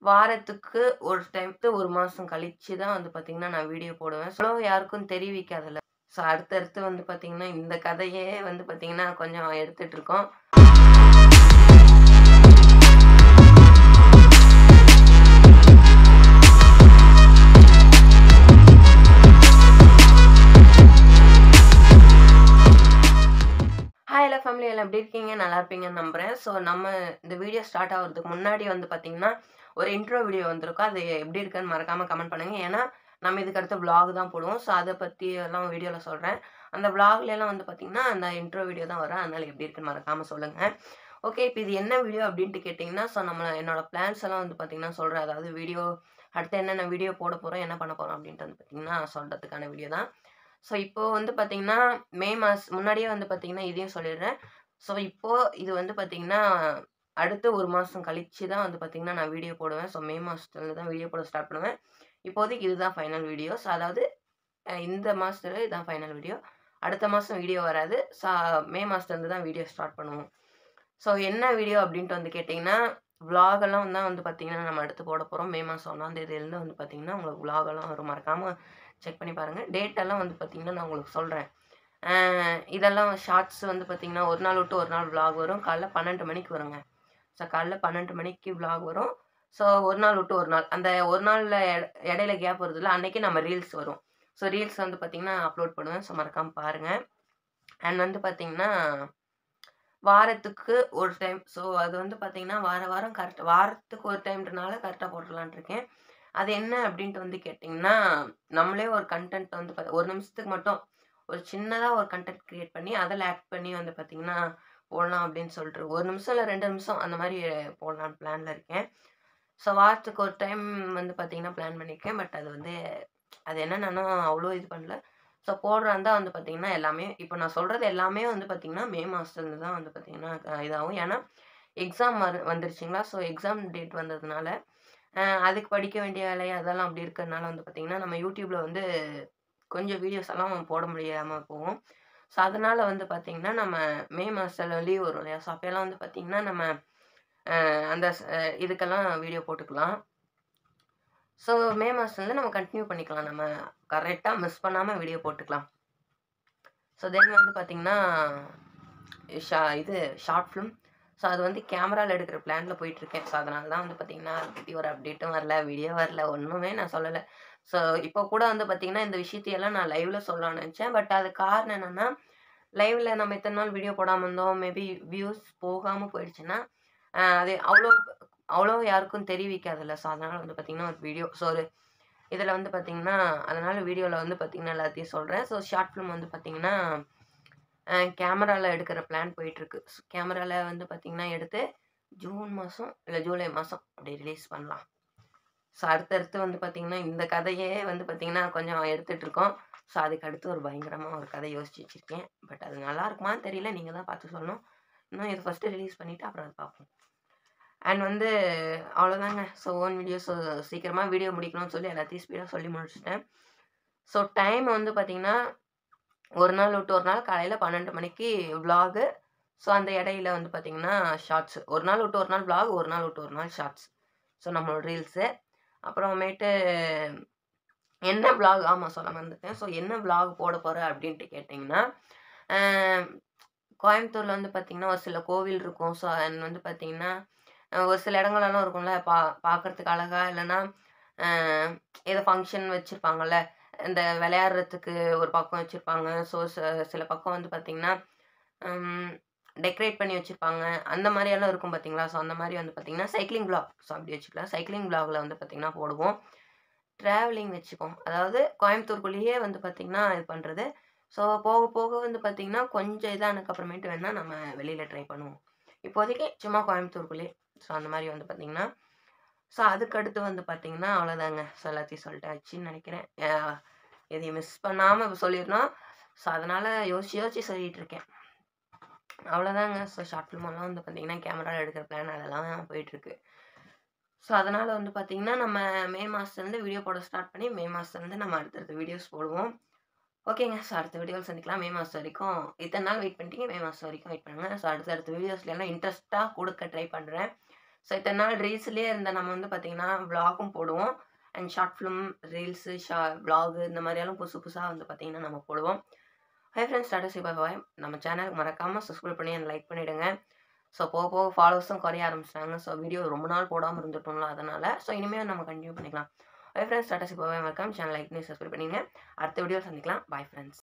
வாரத்துக்கு ஒரு டைம்க்கு 1 மாசம் கழிச்சு தான் வந்து பார்த்தீங்கன்னா, நான் வீடியோ போடுவேன். யாருக்கும் தெரிவிக்காதுல்ல. ஸோ அடுத்தடுத்து வந்து பார்த்தீங்கன்னா, இந்த கதையே வந்து பார்த்தீங்கன்னா, கொஞ்சம் எடுத்துட்டு இருக்கோம். ஹாய் எல்லா ஃபேமிலி எல்லாம் எப்படி இருக்கீங்க? நல்லா இருப்பீங்கன்னு நம்புறேன். ஸோ நம்ம இந்த வீடியோ ஸ்டார்ட் ஆகுறதுக்கு முன்னாடி வந்து பார்த்தீங்கன்னா, ஒரு இன்ட்ரோ வீடியோ வந்திருக்கும். அது எப்படி இருக்குன்னு மறக்காம கமெண்ட் பண்ணுங்க. ஏன்னா, நம்ம இதுக்கு அடுத்து விளாக் தான் போடுவோம். ஸோ அத பத்தி எல்லாம் வீடியோல சொல்றேன். அந்த விளாக்லலாம் வந்து பார்த்தீங்கன்னா, அந்த இன்ட்ரோ வீடியோ தான் வரும். அதனால எப்படி இருக்குன்னு மறக்காம சொல்லுங்க. ஓகே. இப்ப இது என்ன வீடியோ அப்படின்ட்டு கேட்டீங்கன்னா, ஸோ என்னோட பிளான்ஸ் எல்லாம் வந்து பார்த்தீங்கன்னா சொல்றேன். அதாவது வீடியோ அடுத்து என்னென்ன வீடியோ போட போறோம், என்ன பண்ண போறோம் அப்படின்ட்டு வந்து பார்த்தீங்கன்னா சொல்றதுக்கான வீடியோ தான். ஸோ இப்போ வந்து பார்த்தீங்கன்னா, முன்னாடியே வந்து பார்த்தீங்கன்னா, இதையும் சொல்லிடுறேன். ஸோ இப்போ இது வந்து பார்த்தீங்கன்னா, அடுத்து 1 மாசம் கழிச்சு தான் வந்து பார்த்தீங்கன்னா, நான் வீடியோ போடுவேன். ஸோ மே மாசத்துலருந்து தான் வீடியோ போட ஸ்டார்ட் பண்ணுவேன். இப்போதைக்கு இதுதான் ஃபைனல் வீடியோஸ். அதாவது இந்த மாசத்துல இதான் ஃபைனல் வீடியோ. அடுத்த மாசம் வீடியோ வராது. மே மாசத்துலருந்து தான் வீடியோ ஸ்டார்ட் பண்ணுவோம். ஸோ என்ன வீடியோ அப்படின்ட்டு வந்து கேட்டிங்கன்னா, விளாகெல்லாம் தான் வந்து பார்த்தீங்கன்னா, நம்ம அடுத்து போட போறோம். மே மாசம் 1ஆம் தேதியிலேருந்து வந்து பார்த்தீங்கன்னா, உங்களுக்கு விளாகெல்லாம் வரும். மறக்காம செக் பண்ணி பாருங்க. டேட் எல்லாம் வந்து பார்த்தீங்கன்னா, நான் உங்களுக்கு சொல்றேன். இதெல்லாம் ஷார்ட்ஸ் வந்து பார்த்தீங்கன்னா, ஒரு நாள் விட்டு ஒரு நாள் விளாக் வரும். காலைல 12 மணிக்கு வருங்க. ஸோ காலைல 12 மணிக்கு விளாக் வரும். ஸோ ஒரு நாள் விட்டு ஒரு நாள். அந்த ஒரு நாள்ல இடையில கேப் வருதுல்ல, அன்னைக்கு நம்ம ரீல்ஸ் வரும். ஸோ ரீல்ஸ் வந்து பார்த்தீங்கன்னா, அப்லோட் பண்ணுவேன். ஸோ மறக்காம பாருங்க. அண்ட் வந்து பார்த்தீங்கன்னா, வாரத்துக்கு ஒரு டைம். ஸோ அது வந்து பார்த்தீங்கன்னா, வாரம் வாரத்துக்கு ஒரு டைம்ன்றனால கரெக்ட்டா போட்டுறலான்ட்டு இருக்கேன். அது என்ன அப்படின்ட்டு வந்து கேட்டிங்கன்னா, நம்மளே ஒரு கன்டென்ட் வந்து 1 நிமிஷத்துக்கு மட்டும் ஒரு சின்னதா ஒரு கன்டென்ட் கிரியேட் பண்ணி, அதில ஆக்ட் பண்ணி வந்து பார்த்தீங்கன்னா, போடலாம் அப்படின்னு சொல்லிட்டு 1 நிமிஷம் இல்ல 2 நிமிஷம் அந்த மாரி போடலான்னு பிளான்ல இருக்கேன். ஸோ வாரத்துக்கு ஒரு டைம் வந்து பார்த்தீங்கன்னா, பிளான் பண்ணியிருக்கேன். பட் அது என்னன்னா நான் அவ்வளோ இது பண்ணல. ஸோ போடுறதா இருந்தா வந்து பார்த்தீங்கன்னா, எல்லாமே இப்போ நான் சொல்றது எல்லாமே வந்து பார்த்தீங்கன்னா, மே மாசத்துலருந்து தான் வந்து பார்த்தீங்கன்னா, இதாகும். ஏன்னா எக்ஸாம் வந்துருச்சுங்களா, ஸோ எக்ஸாம் டேட் வந்ததுனால, அதுக்கு படிக்க வேண்டிய வேலை அதெல்லாம் அப்படி இருக்கிறதுனால வந்து பார்த்தீங்கன்னா, நம்ம YouTubeல வந்து கொஞ்சம் வீடியோஸ் எல்லாம் போட முடியாம போகும். ஸோ அதனால வந்து பார்த்தீங்கன்னா, நம்ம மே மாசத்துல லீவ் வரும் இல்லையா? ஸோ அப்பயெல்லாம் வந்து பார்த்தீங்கன்னா, நம்ம அந்த இதுக்கெல்லாம் வீடியோ போட்டுக்கலாம். ஸோ மே மாசத்துலருந்து நம்ம கன்டின்யூ பண்ணிக்கலாம். நம்ம கரெக்ட்டா மிஸ் பண்ணாம வீடியோ போட்டுக்கலாம். ஸோ தென் வந்து பார்த்தீங்கன்னா, இது ஷார்ட் ஃபிலிம். ஸோ அது வந்து கேமரால எடுக்கிற பிளான்ல போயிட்டுருக்கேன். ஸோ அதனால தான் வந்து பார்த்தீங்கன்னா, அத பத்தி ஒரு அப்டேட்டும் வரல, வீடியோ வரல, ஒண்ணுமே நான் சொல்லல. ஸோ இப்போ கூட வந்து பார்த்தீங்கன்னா, இந்த விஷயத்தையெல்லாம் நான் லைவ்ல சொல்லலாம்னு நெனச்சேன். பட் அது காரணம் என்னன்னா, லைவ்ல நம்ம இத்தன நாள் வீடியோ போடாம இருந்தோம். மேபி வியூஸ் போகாம போயிடுச்சுன்னா, அது அவ்வளோ யாருக்கும் தெரிவிக்காதுல்ல. ஸோ அதனால வந்து பார்த்தீங்கன்னா, ஒரு வீடியோ இதில வந்து பார்த்தீங்கன்னா, அதனால வீடியோல வந்து பார்த்தீங்கன்னா, எல்லாத்தையும் சொல்றேன். ஸோ ஷார்ட் ஃபிலிம் வந்து பார்த்தீங்கன்னா, கேமரால எடுக்கிற பிளான் போயிட்டுருக்கு. கேமரால வந்து பார்த்தீங்கன்னா, எடுத்து ஜூன் மாசம் இல்ல ஜூலை மாசம் அப்படி ரிலீஸ் பண்ணலாம். ஸோ அடுத்தடுத்து வந்து பார்த்தீங்கன்னா, இந்த கதையே வந்து பார்த்தீங்கன்னா, கொஞ்சம் எடுத்துட்டு இருக்கோம். ஸோ அதுக்கு அடுத்து ஒரு பயங்கரமா ஒரு கதை யோசிச்சு வச்சிருக்கேன். பட் அது நல்லா இருக்குமான்னு தெரியல. நீங்க தான் பார்த்து சொல்லணும். இன்னும் இது ஃபர்ஸ்ட்டு ரிலீஸ் பண்ணிட்டு அப்புறம் அத பார்ப்போம். அண்ட் வந்து அவ்வளோதாங்க. ஸோ வீடியோஸ் சீக்கிரமா வீடியோ முடிக்கணும்னு சொல்லி எல்லாத்தையும் ஸ்பீடா சொல்லி முடிச்சுட்டேன். ஸோ டைம் வந்து பார்த்தீங்கன்னா, ஒரு நாள் விட்டு ஒரு நாள் காலையில 12 மணிக்கு விளாகு. ஸோ அந்த இடையில வந்து பார்த்தீங்கன்னா, ஷார்ட்ஸ். ஒரு நாள் விட்டு ஒரு நாள் விளாக், ஒரு நாள் விட்டு ஒரு நாள் ஷார்ட்ஸ். ஸோ நம்மளோட ரீல்ஸு. அப்புறமேட்டு என்ன விளாக் சொல்ல மறந்துட்டேன். ஸோ என்ன விளாக் போட போறேன் அப்படின்ட்டு கேட்டிங்கன்னா, அ கோயம்புத்தூர்ல வந்து பார்த்தீங்கன்னா, ஒரு சில கோவில் இருக்கும். ஸோ அண்ட் வந்து பார்த்தீங்கன்னா, ஒரு சில இடங்களெல்லாம் இருக்கும்ல, பார்க்கறதுக்கு அழகா இல்லன்னா, அ ஏதோ ஃபங்ஷன் வச்சிருப்பாங்கல்ல. இந்த விளையாடுறதுக்கு ஒரு பக்கம் வச்சிருப்பாங்க. ஸோ சில பக்கம் வந்து பார்த்தீங்கன்னா, ம் டெக்கரேட் பண்ணி வச்சிருப்பாங்க. அந்த மாரியெல்லாம் இருக்கும் பார்த்தீங்களா? ஸோ அந்த மாரி வந்து பார்த்தீங்கன்னா, சைக்கிளிங் விளாக். ஸோ அப்படி வச்சுக்கலாம். சைக்கிளிங் விளாக்ல வந்து பார்த்தீங்கன்னா போடுவோம். ட்ராவலிங் வச்சுப்போம். அதாவது கோயம்புத்தூருக்குள்ளேயே வந்து பார்த்தீங்கன்னா, இது பண்றது. ஸோ போக போக வந்து பார்த்தீங்கன்னா, கொஞ்சம் இதானதுக்கு அப்புறமேட்டு வேணா நம்ம வெளியில ட்ரை பண்ணுவோம். இப்போதைக்கு சும்மா கோயம்புத்தூருக்குள்ளேயே. ஸோ அந்த மாரி வந்து பார்த்தீங்கன்னா, ஸோ அதுக்கடுத்து வந்து பார்த்தீங்கன்னா, அவ்வளோதாங்க. ஸோ எல்லாத்தையும் சொல்லிட்டாச்சுன்னு நெனைக்கிறேன். எதையும் மிஸ் பண்ணாம சொல்லிரணும். ஸோ அதனால யோசிச்சு யோசிச்சு சொல்லிட்டு இருக்கேன். அவ்வளோதாங்க. ஸோ ஷார்ட் ஃபிலிமெல்லாம் வந்து பார்த்தீங்கன்னா, கேமரால எடுக்கிற பிளான் அதெல்லாம் போயிட்டுருக்கு. ஸோ அதனால வந்து பார்த்தீங்கன்னா, நம்ம மே மாசத்துலருந்து வீடியோ போட ஸ்டார்ட் பண்ணி, மே மாசத்துலருந்து நம்ம அடுத்தடுத்த வீடியோஸ் போடுவோம். ஓகேங்க. ஸோ அடுத்த வீடியோல சந்திக்கலாம். மே மாசம் வரைக்கும் இத்தன நாள் வெயிட் பண்ணிட்டீங்க. மே மாசம் வரைக்கும் வெயிட் பண்ணுங்க. ஸோ அடுத்தடுத்த வீடியோஸ்ல எல்லாம் இன்ட்ரெஸ்ட்டா குடுக்க ட்ரை பண்றேன். ஸோ இத்தனை நாள் ரீல்ஸ்லேயே இருந்த நம்ம வந்து பார்த்தீங்கன்னா, விளாகும் போடுவோம். And short film, reels, vlog இந்த மாதிரியெல்லாம் புதுசு புதுசா வந்து பார்த்தீங்கன்னா, நம்ம போடுவோம். Hi friends, Tata C bye bye. நம்ம சேனலுக்கு மறக்காம சப்ஸ்கிரைப் பண்ணி அண்ட் லைக் பண்ணிடுங்க. ஸோ போக போக ஃபாலோவர்ஸும் குறைய ஆரம்பிச்சிட்டாங்க. ஸோ வீடியோ ரொம்ப நாள் போடாம இருந்துட்டோம்ல அதனால. ஸோ இனிமேல் நம்ம கன்டினியூ பண்ணிக்கலாம். Hi friends, Tata C bye bye. மறக்காம சேனல் லைக் பண்ணி சப்ஸ்கிரைப் பண்ணிடுங்க. அடுத்த வீடியோவில் சந்திக்கலாம். Bye friends.